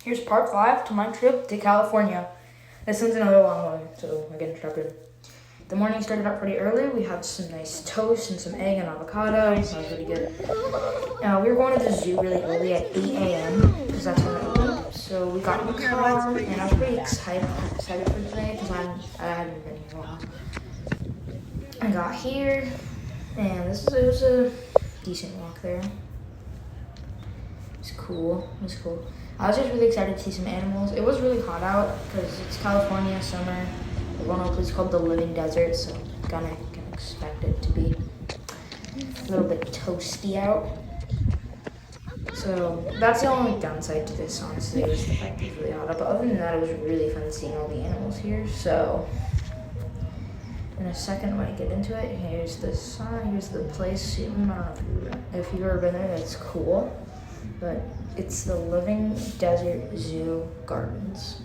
Here's part 5 to my trip to California. This one's another long one, so I get interrupted. The morning started out pretty early. We had some nice toast and some egg and avocado. That was really good. We were going to the zoo really early at 8 a.m. because that's when it opened. So we got in the car, and I was pretty excited for today because I hadn't been here in a while. I got here, and it was a decent walk there. It was cool. I was just really excited to see some animals. It was really hot out because it's California, summer. We're going to a place called the Living Desert, so kind of expect it to be a little bit toasty out. So that's the only downside to this, honestly, was the fact it was really hot out. But other than that, it was really fun seeing all the animals here. So in a second, when I get into it, here's the sign, here's the place. I don't know if you've ever been there, that's cool. But it's the Living Desert Zoo Gardens.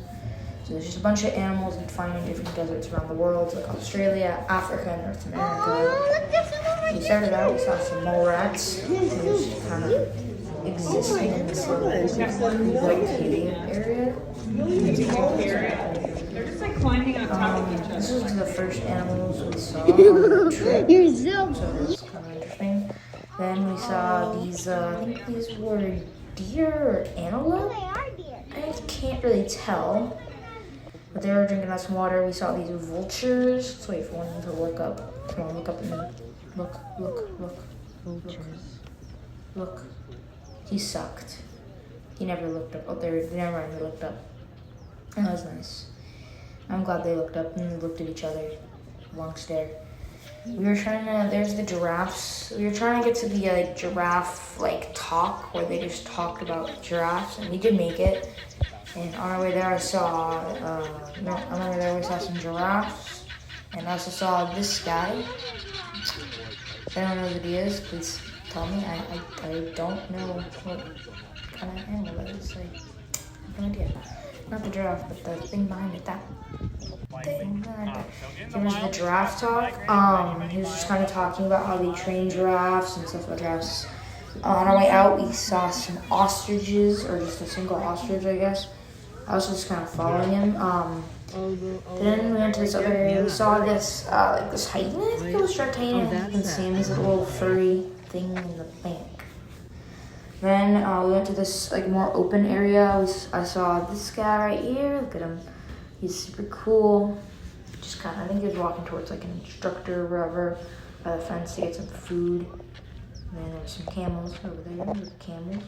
So there's just a bunch of animals you'd find in different deserts around the world, like Australia, Africa, North America. We started out, we saw some mole rats, just kind of existing in this little white cave area. They're just like climbing on top of each other. This was the first animals we saw on the trip. So it was kind of interesting. Then we saw these, I think these were deer or antelope? I can't really tell. But they were drinking out some water. We saw these vultures. Let's wait for one of them to look up. Come on, look up and then look. Vultures. Look. He sucked. He never looked up. Oh, they never mind, they looked up. That was nice. I'm glad they looked up and they looked at each other. Long stare. We were trying to, there's the giraffes. We were trying to get to the giraffe talk where they just talked about giraffes, and we did make it. And on our way there, we saw some giraffes, and I also saw this guy. If anyone knows what he is, please tell me. I don't know what kind of animal that is. I have no idea. Not the giraffe, but the thing behind it. That thing. There was the giraffe talk. He was just kind of talking about how they train giraffes and stuff about giraffes. On our way out, we saw some ostriches, or just a single ostrich, I guess. I was just kind of following him. Then we went to this other area. We saw this, this hyena. I think it was striped hyena. You can see him. He's a little furry thing in the bank. Then we went to this more open area. I saw this guy right here. Look at him. He's super cool. Just kind of, I think he was walking towards an instructor or wherever by the fence to get some food. And then there were some camels over there. Camels.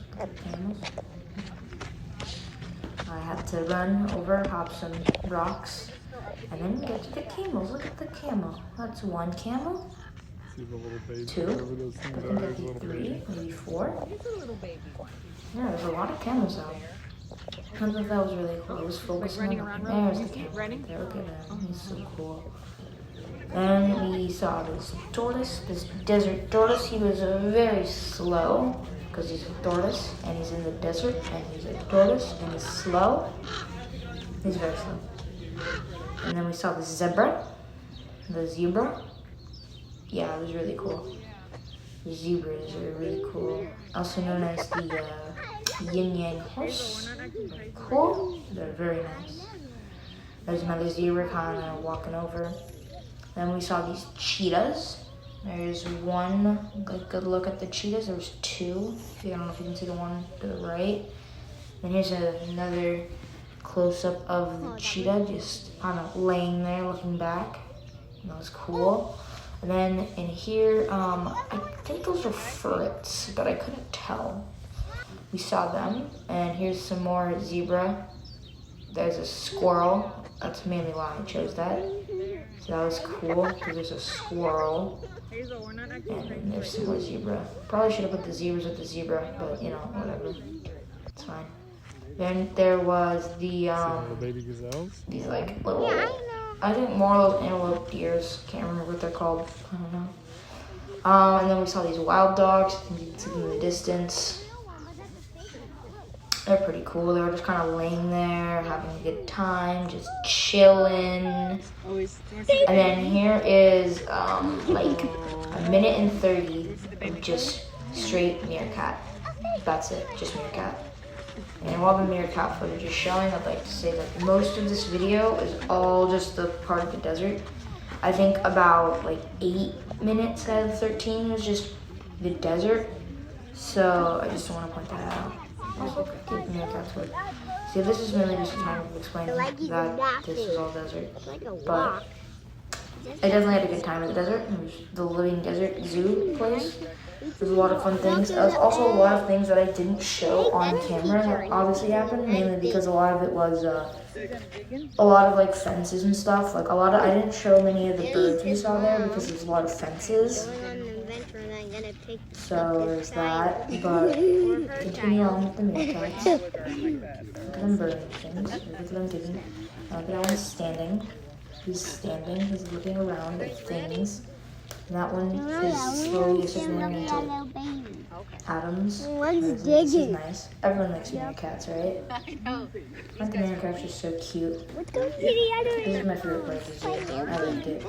I had to run over, hop some rocks, and then get to the camels. Look at the camel. That's one camel. Two. I think that'd be 3, maybe 4. Yeah, there's a lot of camels out. I thought that was really cool. I was focusing on there's the camel. There, look at that. He's so cool. And we saw this tortoise, this desert tortoise. He was very slow because he's a tortoise and he's in the desert and he's a tortoise and he's slow. He's very slow. And then we saw the zebra. Yeah, it was really cool. The zebras are really cool. Also known as the yin-yang horse. Cool. They're very nice. There's another zebra kind of walking over. Then we saw these cheetahs. There's one good look at the cheetahs. There's 2. I don't know if you can see the one to the right. Then here's another close-up of the cheetah just kind of laying there looking back. That was cool. And then in here, I think those are ferrets, but I couldn't tell. We saw them. And here's some more zebra. There's a squirrel. That's mainly why I chose that. So that was cool, because there's a squirrel. And then there's some more zebra. Probably should have put the zebras with the zebra, but whatever. It's fine. Then there was the, these little, I think more of those antelope deers. Can't remember what they're called. I don't know. And then we saw these wild dogs. You can see them in the distance. They're pretty cool. They were just kind of laying there, having a good time, just chilling. And then here is a minute and 30 of just straight meerkat. That's it, just meerkat. And while the meerkat footage is showing, I'd like to say that most of this video is all just the part of the desert. I think about like 8 minutes out of 13 was just the desert. So I just want to point that out. Give the meerkats food. See, this is really just a time of explaining that this is all desert. But I definitely had a good time in the desert. It was the Living Desert Zoo place. There's a lot of fun things. There's also a lot of things that I didn't show on camera that obviously happened, mainly because a lot of it was a lot of like fences and stuff. Like I didn't show many of the birds we saw there because there's a lot of fences. So there's that. But continue on with the meerkats. Look at them burning things. Look at them digging. Look at that one standing. He's standing. He's looking around at things. And that one is slowly disappearing into atoms. This is nice. Everyone likes meerkats, right? Aren't the meerkats just so cute? This is my favorite part of the zoo. I liked it.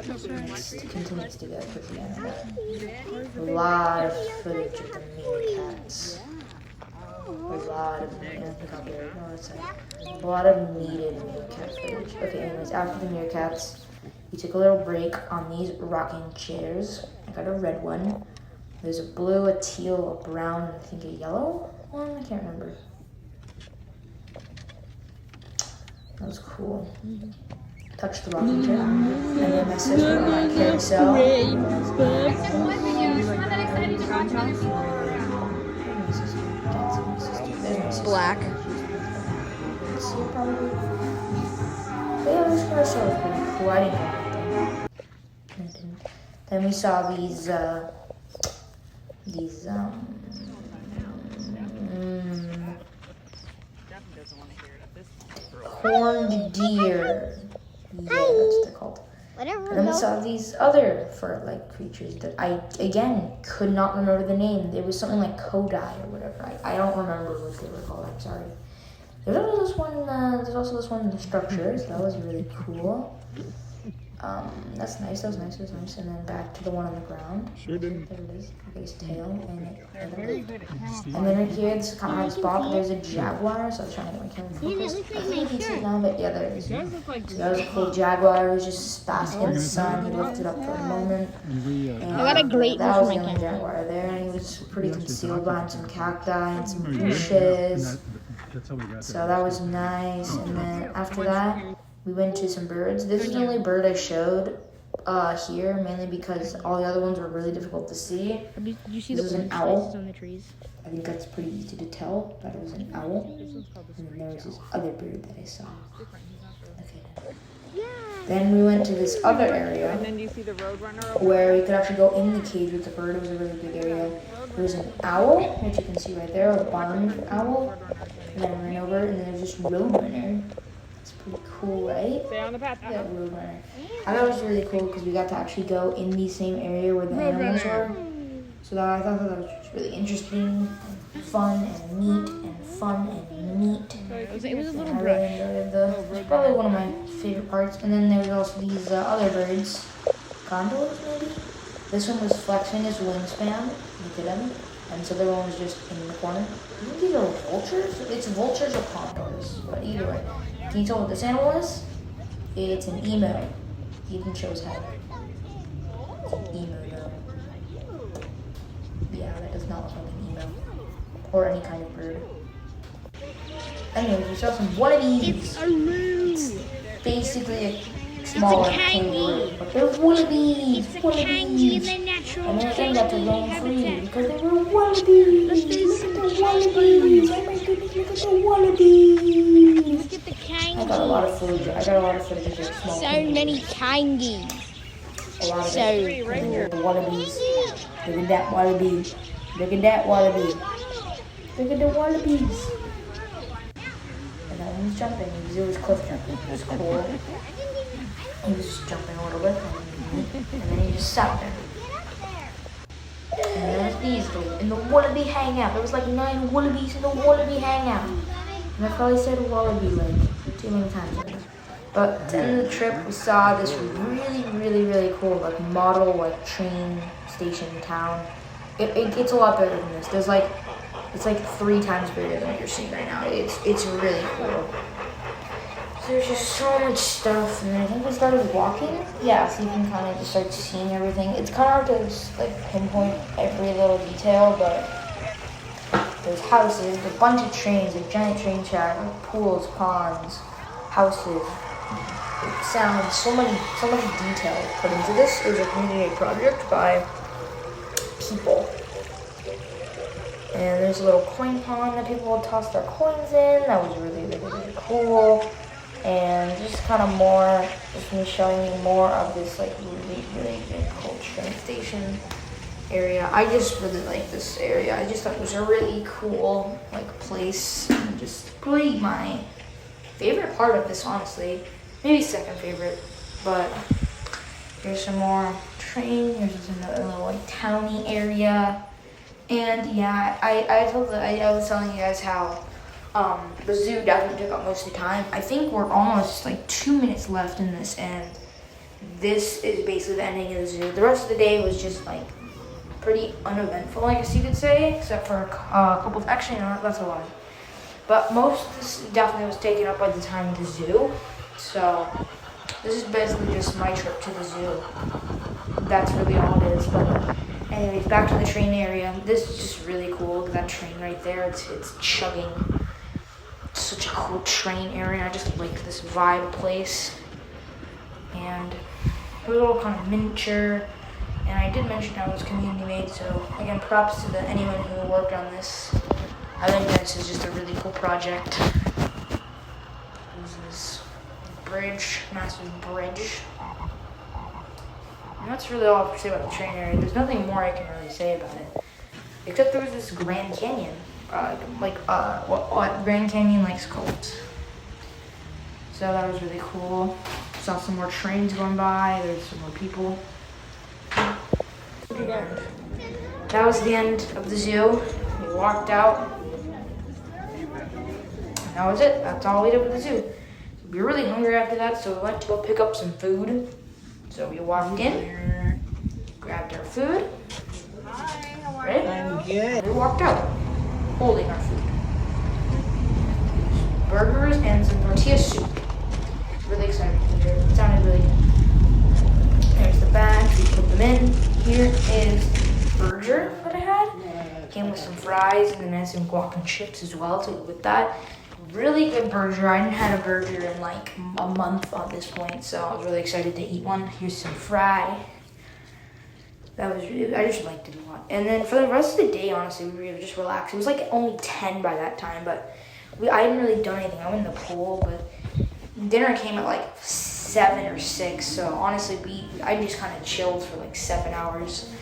It continues to go towards the end. A lot of footage of the meerkats. A lot of needed meerkat footage. Okay, anyways, after the meerkats, we took a little break on these rocking chairs. I got a red one. There's a blue, a teal, a brown, and I think a yellow one. I can't remember. That was cool. Touched the rocking chair. And then my sister on my carousel. Black. Probably. Yeah, this carousel was pretty cool. I didn't have anything. Then we saw these horned deer. Yeah, that's what they're called. And then we saw these other fur-like creatures that I, again, could not remember the name. It was something like Kodai or whatever. I don't remember what they were called, I'm sorry. There's also this one in the structure, so that was really cool. That's nice, that was nice. And then back to the one on the ground. Sure didn't. There it is. Look at his tail. And then right here, this is kind of hard spot. There's a jaguar, so I was trying to get my camera focused. I think you can see it now, but yeah, there it is. So that was a cool jaguar. It was just basking in the sun. He lifted up for a moment. And I got a great that was one the for my only jaguar there, and he was pretty concealed behind some cacti and some bushes. So that was nice. And then after that, we went to some birds. This is the only bird I showed here, mainly because all the other ones were really difficult to see. Did you see This the is an orange owl. faces on the trees? I think that's pretty easy to tell that it was an owl. And then there was this other bird that I saw. Okay. Then we went to this other area And then you see the Roadrunner over where you could actually go in the cage with the bird. It was a really big area. There was an owl, which you can see right there, a barn owl. And then I ran over, and then there's this roadrunner. It's pretty cool, right? Stay on the path. That roadrunner. I thought it was really cool because we got to actually go in the same area where the animals were. So that I thought that was just really interesting, and fun, and neat, and fun, and neat. It was a little I brush. really enjoyed it's probably one of my favorite parts. And then there's also these other birds, condors maybe. This one was flexing his wingspan. Look at him. And this other one was just in the corner. I think these are vultures. It's vultures or condors, but either way. Can you tell what this animal is? It's an emu. He even shows head. It's an emu though. Yeah, that does not look like an emu. Or any kind of bird. Anyways, we saw some wallabies. It's basically a smaller kangaroo. But they're wallabies. Wallabies. And then they got to roam free because they were wallabies. Look at the wallabies. Oh my goodness, look at the wallabies. Look at the kangies. I got a lot of footage. of the small So many kangies. A lot of So it. The wallabies. Look at that wallaby. Look at that wallaby. Look at the wallabies. And that one was jumping. It was cliff jumping. It was cool. He was just jumping a little bit. And then he just sat there. And there's these in the wallaby hangout. There was like 9 wallabies in the wallaby hangout. And I probably said wallaby like too many times. But to end the trip, we saw this really cool like model like train station town. It gets a lot better than this. There's like It's like 3 times bigger than what you're seeing right now. It's really cool. So there's just so much stuff, and then I think we started walking. Yeah, so you can kind of just start seeing everything. It's kind of hard to like pinpoint every little detail, but there's houses, a bunch of trains, a giant train track, pools, ponds, houses, sounds, so much detail put into this. It was a community project by people. And there's a little coin pond that people would toss their coins in. That was really, really, really cool. And just kind of more, just me showing you more of this like really, really big cool train station area. I just really like this area. I just thought it was a really cool like place, and just probably my favorite part of this, honestly. Maybe second favorite, but here's some more train. Here's just another little like towny area. And yeah, I was telling you guys how the zoo definitely took up most of the time. I think we're almost like 2 minutes left in this, and this is basically the ending of the zoo. The rest of the day was just like pretty uneventful, I guess you could say, except for a couple of, actually no, that's a lie. But most of this definitely was taken up by the time of the zoo. So this is basically just my trip to the zoo. That's really all it is. But anyways, back to the train area. This is just really cool. That train right there, it's chugging. It's such a cool train area. I just like this vibe place. And a little kind of miniature. And I did mention I was community made, so again, props to anyone who worked on this. I think this is just a really cool project. This is bridge, massive bridge. And that's really all I have to say about the train area. There's nothing more I can really say about it. Except there was this Grand Canyon. What Grand Canyon Lake's called. So that was really cool. Saw some more trains going by. There's some more people. And that was the end of the zoo. We walked out. And that was it. That's all we did with the zoo. We were really hungry after that, so we went to go pick up some food. So we walked in, grabbed our food. Hi, how are Right? you? I'm good. We walked out, holding our food. Burgers and some tortilla soup. Really excited to hear it. It sounded really good. There's the bags, we put them in. Here is the burger that I had. Came with some fries, and then I had some guac and chips as well to go with that. Really good burger. I hadn't had a burger in like a month at this point, so I was really excited to eat one. Here's some fry. That was really, I just liked it a lot. And then for the rest of the day, honestly, we were just relaxed. It was like only 10 by that time, but I hadn't really done anything. I went in the pool, but dinner came at like 7 or 6. So honestly, I just kind of chilled for like 7 hours.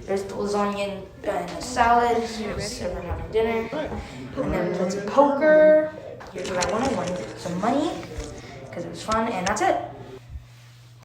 There's the lasagna and a salad. Here's everyone having dinner. And then we played some poker. Here's what I won. I won some money because it was fun, and that's it.